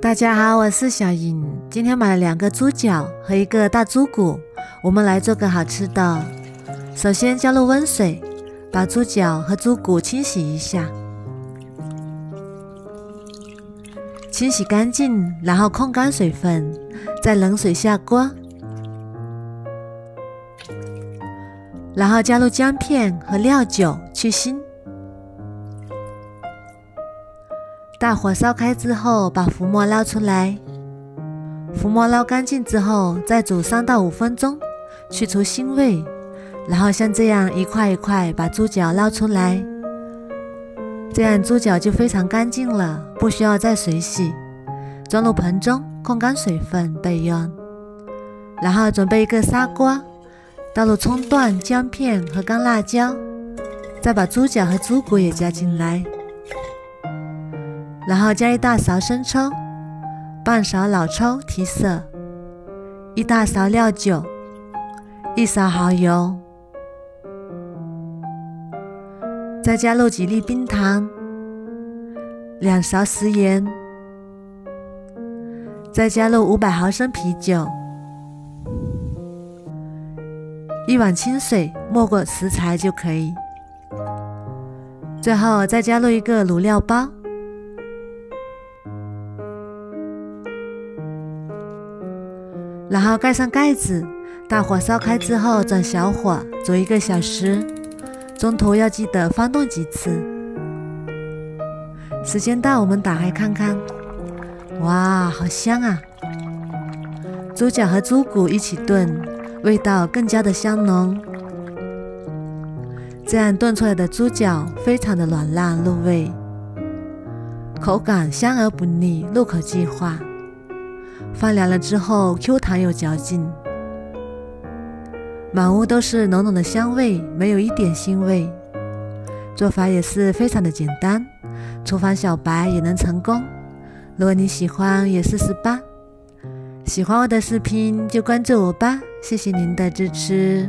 大家好，我是小莹。今天买了2个猪脚和1个大猪骨，我们来做个好吃的。首先加入温水，把猪脚和猪骨清洗一下，清洗干净，然后控干水分，在冷水下锅，然后加入姜片和料酒去腥。大火烧开之后，把浮沫捞出来。浮沫捞干净之后，再煮3到5分钟，去除腥味。然后像这样一块一块把猪脚捞出来，这样猪脚就非常干净了，不需要再水洗。装入盆中，控干水分备用。然后准备1个砂锅，倒入葱段、姜片和干辣椒，再把猪脚和猪骨也加进来。然后加1大勺生抽，半勺老抽提色，1大勺料酒，1勺蚝油，再加入几粒冰糖，2勺食盐，再加入500毫升啤酒，1碗清水没过食材就可以。最后再加入1个卤料包。然后盖上盖子，大火烧开之后转小火煮1个小时，中途要记得翻动几次。时间到，我们打开看看，哇，好香啊！猪脚和猪骨一起炖，味道更加的香浓。这样炖出来的猪脚非常的软烂入味，口感香而不腻，入口即化。放凉了之后 Q 弹有嚼劲，满屋都是浓浓的香味，没有一点腥味。做法也是非常的简单，厨房小白也能成功。如果你喜欢也试试吧。喜欢我的视频就关注我吧，谢谢您的支持。